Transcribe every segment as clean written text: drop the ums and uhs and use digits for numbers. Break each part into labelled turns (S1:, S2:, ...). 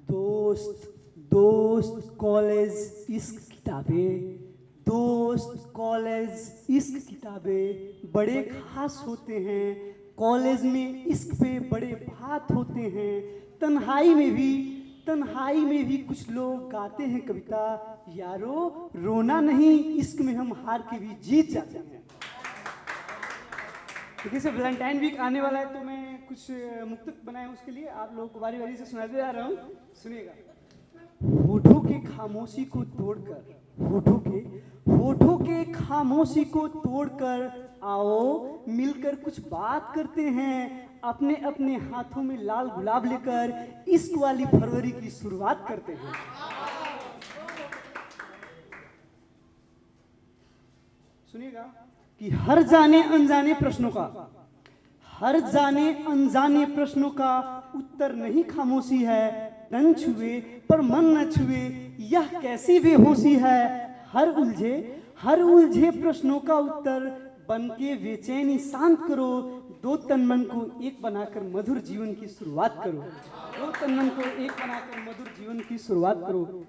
S1: दोस्त दोस्त कॉलेज इश्क किताबें, दोस्त कॉलेज इश्क किताबें बड़े खास होते हैं। कॉलेज में इश्क पे बड़े बात होते हैं। तन्हाई में भी कुछ लोग गाते हैं कविता, यारो रोना नहीं इश्क में हम हार के भी जीत जाते हैं। देखिए से वैलेंटाइन वीक आने वाला है तो मैं कुछ मुक्तक बनाया उसके लिए आप लोगों को बारी बारी से सुनाते जा रहा हूँ, सुनिएगा। होठों के खामोशी को तोड़कर, होठों के खामोशी को तोड़कर आओ मिलकर कुछ बात करते हैं। अपने अपने हाथों में लाल गुलाब लेकर इश्क वाली फरवरी की शुरुआत करते हैं। सुनिएगा कि हर जाने अनजाने प्रश्नों का उत्तर नहीं खामोशी है। तन छुए पर मन न छुए यह कैसी बेहोशी है। हर उलझे प्रश्नों का उत्तर बन के बेचैनी शांत करो। दो तन मन को एक बनाकर मधुर जीवन की शुरुआत करो। दो तन मन को एक बनाकर मधुर जीवन की शुरुआत करो।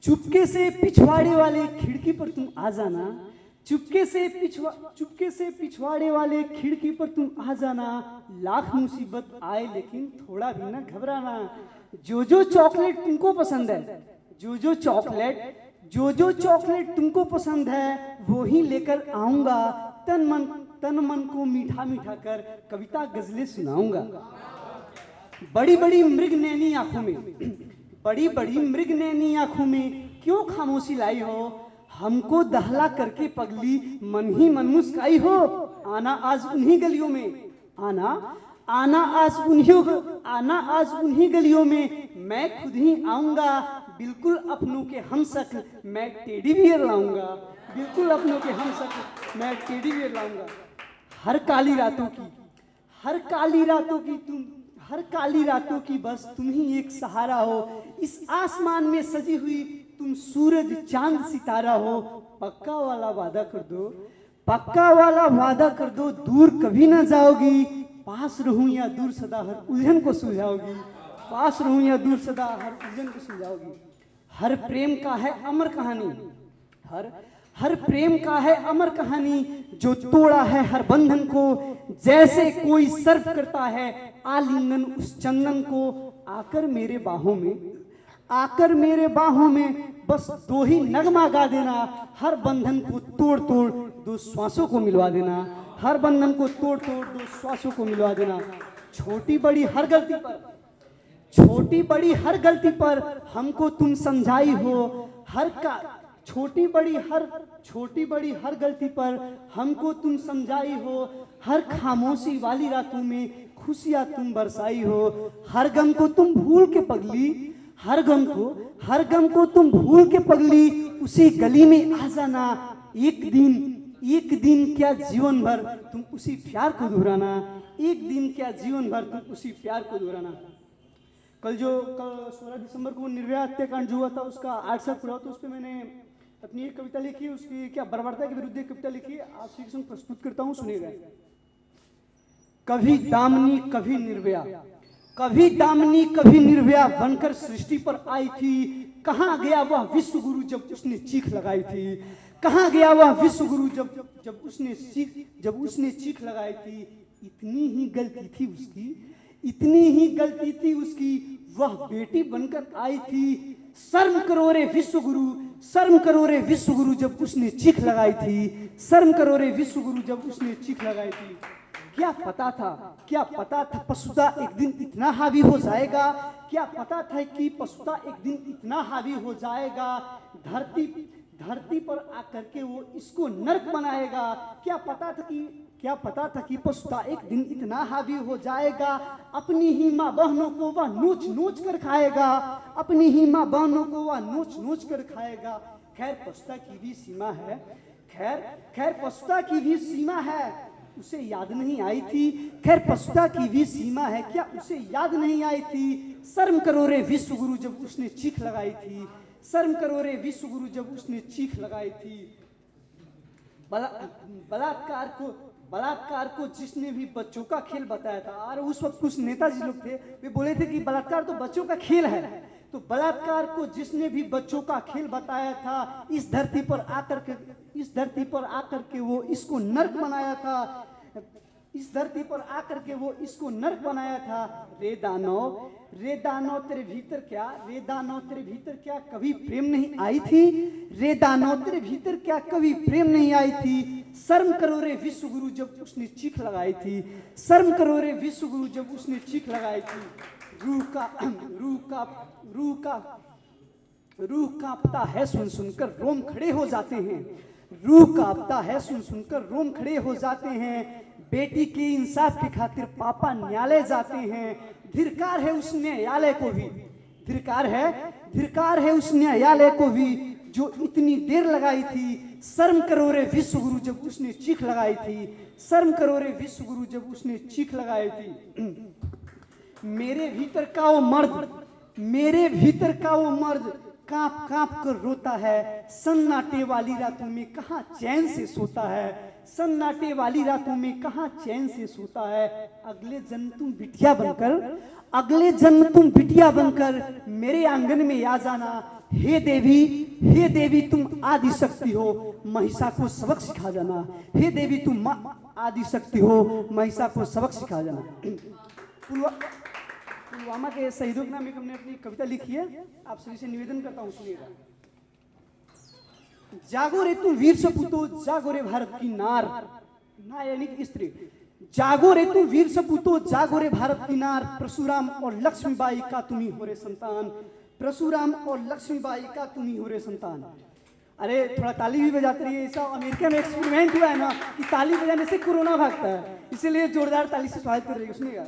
S1: चुपके से पिछवाड़े वाले खिड़की पर तुम आ जाना। चुपके से पिछवाड़े वाले खिड़की पर तुम आ जाना। लाख मुसीबत आए लेकिन थोड़ा भी ना घबराना। जो चॉकलेट तुमको पसंद है, जो चॉकलेट तुमको पसंद है वो ही लेकर आऊंगा। तन मन को मीठा मीठा कर कविता गजलें सुनाऊंगा। बड़ी बड़ी मृगनैनी आंखों में क्यों खामोशी लाई हो। हमको दहला करके पगली मन ही मन मुस्काई हो। आना आज उन्हीं गलियों में मैं खुद ही आऊंगा। बिल्कुल अपनों के हमशक्ल मैं टेडी बियर लाऊंगा। बिल्कुल अपनों के हमशक्ल मैं टेडी बियर लाऊंगा। हर काली रातों की बस तुम ही एक सहारा हो। इस आसमान में सजी हुई तुम सूरज चांद सितारा हो। पक्का वाला वादा कर दो दूर कभी ना जाओगी। पास रहूं या दूर सदा हर उलझन को सुलझाओगी। हर प्रेम का है अमर कहानी जो तोड़ा है हर बंधन को। जैसे कोई सर्फ करता है आलिंगन उस चंदन को। आकर मेरे बाहों में बस दो ही नगमा गा देना। हर बंधन को तोड़ दो श्वासों को मिलवा देना। छोटी बड़ी हर गलती पर हमको तुम समझाई हो। छोटी बड़ी हर गलती पर हमको तुम समझाई हो। हर खामोशी वाली रातों में खुशियां तुम बरसाई हो। हर गम को तुम भूल के पगली उसी गली में आ जाना। एक दिन क्या जीवन भर तुम उसी प्यार को दोहराना। कल 16 दिसंबर को निर्भया हत्याकांड जो हुआ था उसका 8 साल पूरा, तो उस पर मैंने अपनी एक कविता लिखी। उसकी क्या बर्बरता के विरुद्ध एक कविता लिखी, आप सभी के संग प्रस्तुत करता हूँ, सुनिएगा। कभी दामिनी कभी निर्भया बनकर सृष्टि पर आई थी। कहाँ गया वह विश्व गुरु जब उसने चीख लगाई थी। कहाँ गया वह विश्व गुरु जब उसने चीख लगाई थी। इतनी ही गलती थी उसकी वह बेटी बनकर आई थी। शर्म करो रे विश्व गुरु जब उसने चीख लगाई थी। क्या पता था पशुता एक दिन इतना हावी हो जाएगा। क्या पता था कि पशुता एक दिन इतना हावी हो जाएगा। धरती पर आकर के वो इसको नर्क बनाएगा। क्या पता था कि पशुता एक दिन इतना हावी हो जाएगा। अपनी ही माँ बहनों को वह नोच कर खाएगा। खैर पशुता की भी सीमा है। उसे याद नहीं आई थी। क्या उसे याद नहीं आई थी। शर्म करो रे विश्व गुरु जब उसने चीख लगाई थी। बलात्कार को जिसने भी बच्चों का खेल बताया था, और उस वक्त कुछ नेताजी लोग थे, वे बोले थे कि बलात्कार तो बच्चों का खेल है। तो बलात्कार को जिसने भी बच्चों का खेल बताया था, इस धरती पर आकर के वो इसको नर्क बनाया था, इस धरती पर आकर के वो इसको नर्क बनाया था। रे दानव तेरे भीतर क्या, रे दानव तेरे भीतर क्या कभी प्रेम नहीं आई थी, रे दानव तेरे भीतर क्या कभी प्रेम नहीं आई थी। शर्म करो रे विश्व गुरु जब उसने चीख लगाई थी, शर्म करो रे विश्व गुरु जब उसने चीख लगाई थी। रूह कांपता है सुन सुनकर रोम खड़े हो जाते हैं, रूह कांपता है सुन सुनकर रोम खड़े हो जाते हैं। बेटी के इंसाफ की खातिर पापा न्यायालय जाते हैं। धिक्कार है उस न्यायालय को भी, धिक्कार है उस न्यायालय को भी जो इतनी देर लगाई थी। शर्म करो रे विश्व गुरु जब उसने चीख लगाई थी, शर्म करो रे विश्व गुरु जब उसने चीख लगाई थी। मेरे भीतर का वो मर्द कांप कांप कर रोता है, सन्नाटे वाली रातों में कहाँ चैन से सोता है, सन्नाटे वाली रातों में कहाँ चैन से सोता है। अगले जन्म तुम बिटिया बनकर मेरे आंगन में आ जाना। हे देवी तुम आदि शक्ति हो, महिषा को सबक सिखा जाना। हे देवी तुम आदि शक्ति हो, महिषा को सबक सिखा जाना। पुलवामा के शहीदों के नाम एक हमने अपनी कविता लिखी है, आप सभी से निवेदन करता हूँ, सुनिएगा। जागो रे तुम वीर सपूतो, जागो रे भारत की नार, ना यानी कि स्त्री। जागो रे तुम वीर सपूतो, जागो रे भारत की नार। परशुराम और लक्ष्मीबाई का तुम ही हो रे संतान, परशुराम और लक्ष्मीबाई का तुम ही हो रे संतान। अरे थोड़ा ताली भी बजाते रहिए, ऐसा अमेरिका में एक्सपेरिमेंट हुआ है ना कि ताली बजाने से कोरोना भागता है, इसीलिए जोरदार ताली से स्वागत कर रही है। सुनिएगा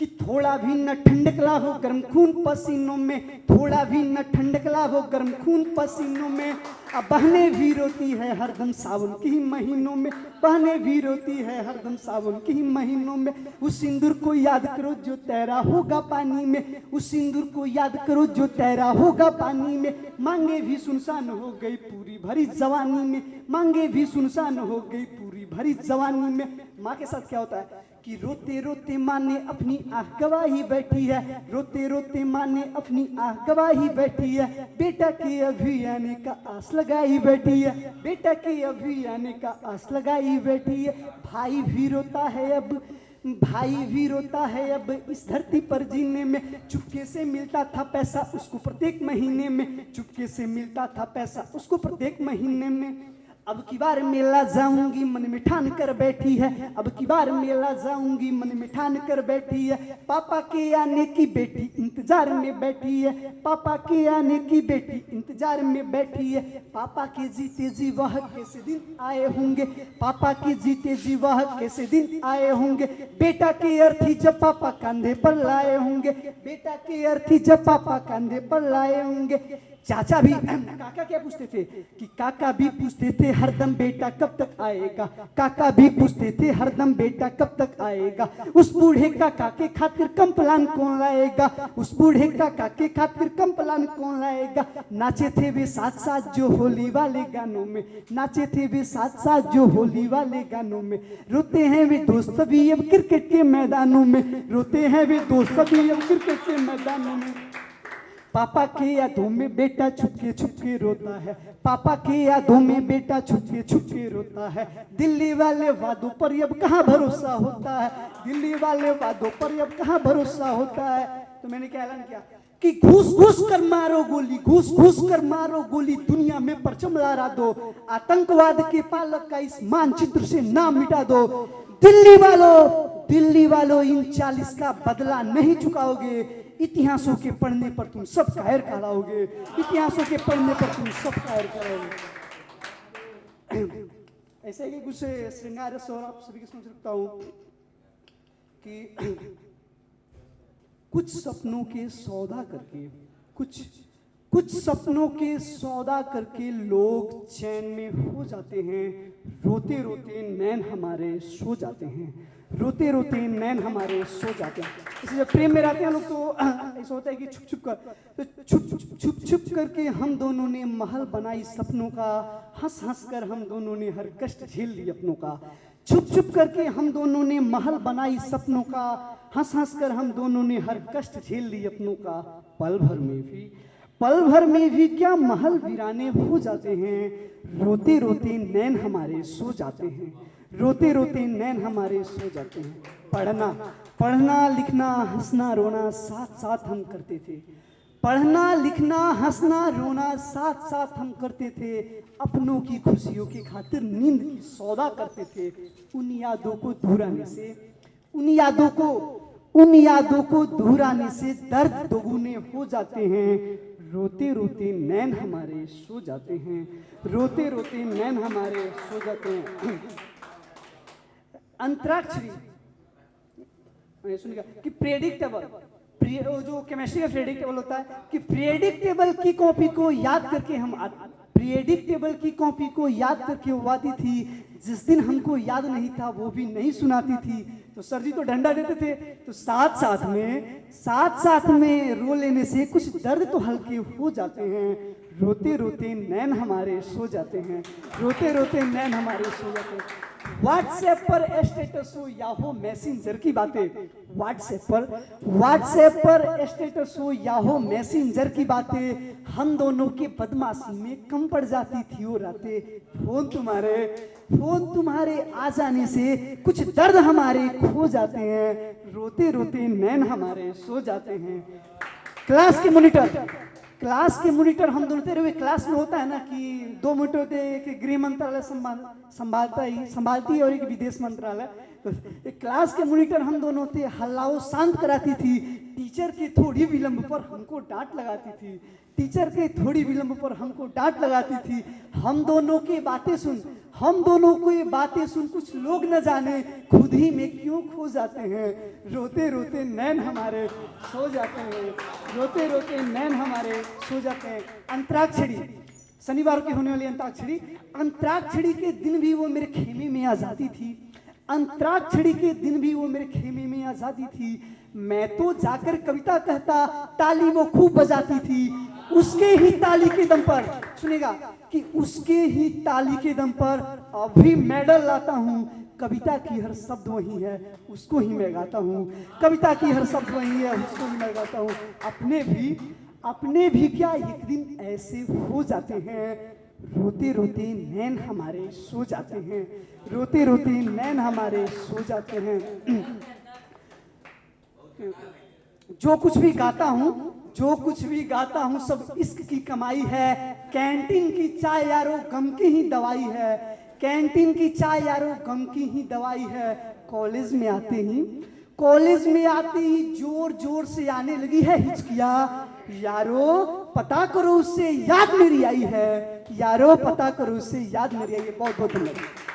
S1: कि थोड़ा भी न ठंडक लाभ हो गर्म खून पसीनों में, थोड़ा भी न ठंडक लाभ हो गर्म खून पसीनों में। अब बहने भी रोती है हरदम सावन के ही महीनों में, बहने भी रोती है हरदम सावन के ही महीनों में। उस सिंदूर को याद करो जो तैरा होगा पानी में, उस सिंदूर को याद करो जो तैरा होगा पानी में। मांगे भी सुनसान हो गई पूरी भरी जवानी में, मांगे भी सुनसान हो गई पूरी भरी जवानी में। माँ के साथ क्या होता है कि रोते रोते माँ ने अपनी आह गवाही बैठी है, रोते रोते माँ ने अपनी आह गवाही बैठी है। बेटा के अभी आने का आस लगाई बैठी है, बेटा के अभी आने का आस लगाई बैठी है। भाई भी रोता है अब इस धरती पर जीने में। चुपके से मिलता था पैसा उसको प्रत्येक महीने में, चुपके से मिलता था पैसा उसको प्रत्येक महीने में। अब की बार मेला जाऊंगी मन में ठान कर बैठी है, अब की बार मेला जाऊंगी मन में ठान कर बैठी है। पापा के आने की बेटी इंतजार में बैठी है, पापा के आने की बेटी इंतजार में बैठी है। पापा के जीते जी वह कैसे दिन आए होंगे, पापा के जीते जी वह कैसे दिन आए होंगे। बेटा के अर्थी जब पापा कंधे पर लाए होंगे, बेटा के अर्थी जब पापा कंधे पर लाए होंगे। चाचा भी काका क्या पूछते थे कि काका भी पूछते थे हरदम बेटा कब तक आएगा, काका भी पूछते थे हरदम बेटा कब तक आएगा। उस बूढ़े काका के खातिर कंप्लान कौन लाएगा, उस बूढ़े काका के खातिर कंप्लान कौन लाएगा। नाचे थे वे साथ साथ जो होली वाले गानों में, नाचे थे वे साथ साथ जो होली वाले गानों में। रोते हैं वे दोस्त भी अब क्रिकेट के मैदानों में, रोते हैं वे दोस्त भी अब क्रिकेट के मैदानों में। पापा के यादों में बेटा छुपके छुपके रोता है, पापा के यादों में बेटा छुपके छुपके रोता है। दिल्ली वाले वादों पर अब कहाँ भरोसा होता है, दिल्ली वाले वादों पर अब कहाँ भरोसा होता है। तो मैंने क्या ऐलान किया कि घूस घूस कर मारो गोली, घूस घूस कर मारो गोली, दुनिया में परचम लहरा दो। आतंकवाद के पालक का इस मानचित्र से नाम मिटा दो। दिल्ली वालों इन 40 का बदला नहीं चुकाओगे, इतिहासों के पढ़ने पर तुम सब कायर कहलाओगे, इतिहासों के पढ़ने पर तुम सब कायर कहलाओगे। ऐसे ही कुछ श्रृंगार रस और आप सभी के समझ रखता हूँ कि कुछ सपनों के सौदा करके, कुछ सपनों के सौदा करके लोग चैन में हो जाते हैं। रोते रोते नैन हमारे सो जाते हैं, रोते रोते नैन हमारे सो जाते हैं। इसलिए जब प्रेम में रहते हैं लोग तो ऐसा होता है कि छुप छुप करके हम दोनों ने महल बनाई सपनों का, हंस हंस कर हम दोनों ने हर कष्ट झेल ली अपनों का। छुप छुप करके हम दोनों ने महल बनाई सपनों का, हंस हंस कर हम दोनों ने हर कष्ट झेल ली अपनों का। पल भर में भी क्या महल वीराने हो जाते हैं, रोते रोते नैन हमारे सो जाते हैं, रोते रोते नैन हमारे सो जाते हैं। पढ़ना लिखना हंसना रोना साथ साथ हम करते थे, पढ़ना लिखना हंसना रोना साथ साथ हम करते थे, अपनों की खुशियों की खातिर नींद की सौदा करते थे। उन यादों को दोहराने से, उन यादों को दोहराने से दर्द दोगुने हो जाते हैं, रोते रोते नैन हमारे सो जाते हैं, रोते रोते नैन हमारे सो जाते हैं। अंतराक्षरी सुनिएगा कि प्रेडिक्टेबल, जो केमिस्ट्री का प्रेडिक्टेबल होता है कि प्रेडिक्टेबल की कॉपी को याद करके हम प्रेडिक्टेबल की कॉपी को याद करके वो आती थी, जिस दिन हमको याद नहीं था वो भी नहीं सुनाती थी। तो सर जी तो डंडा देते थे, तो साथ साथ में रो लेने से कुछ दर्द तो हल्के हो जाते हैं, रोते रोते नैन हमारे सो जाते हैं, रोते रोते नैन हमारे सो जाते हैं। व्हाट्सएप पर स्टेटस हो या हो मैसेंजर की बातें, व्हाट्सएप पर स्टेटस हो या हो मैसेंजर की बातें, हम दोनों के बदमाशी में कम पड़ जाती थी वो रातें। फोन तुम्हारे आ जाने से कुछ दर्द हमारे खो जाते हैं, रोते रोते नैन हमारे सो जाते हैं। क्लास के मॉनिटर हम दोनों तेरे हुए क्लास में होता है ना कि 2 मॉनिटर होते हैं, एक गृह मंत्रालय संभालती है और एक विदेश मंत्रालय। तो एक क्लास के मॉनिटर हम दोनों थे, हल्लाओ शांत कराती थी, टीचर के थोड़ी विलंब पर हमको डांट लगाती थी, टीचर के थोड़ी विलंब पर हमको डांट लगाती थी। हम दोनों की बातें सुन कुछ लोग न जाने खुद ही में क्यों खो जाते हैं, रोते रोते नैन हमारे सो जाते हैं, रोते रोते नैन हमारे सो जाते हैं। अंतराक्षरी, शनिवार की होने वाली अंतराक्षरी के दिन भी वो मेरे खेमे में आजादी थी, अंतराक्षरी के दिन भी वो मेरे खेमे में आजादी थी। मैं तो जाकर कविता कहता, ताली वो खूब बजाती थी, उसके ही ताली के दम पर, सुनेगा कि उसके ही ताली के दम पर अभी मेडल लाता हूँ। कविता की हर शब्द वही है, उसको ही मैं गाता हूँ, कविता की हर शब्द वही है, उसको ही मैं गाता हूँ। अपने भी क्या एक दिन ऐसे हो जाते हैं, रोते रोते नैन हमारे सो जाते हैं, रोते रोते नैन हमारे सो जाते हैं। जो कुछ भी गाता हूँ सब इश्क की कमाई है, कैंटीन की चाय यारो गम की ही दवाई है, कैंटीन की चाय यारो गम की ही दवाई है। कॉलेज में आते ही जोर जोर से आने लगी है हिचकिया, यारो पता करो उससे याद मेरी आई है, यारो पता करो उससे याद मेरी आई है। बहुत बहुत धन्यवाद।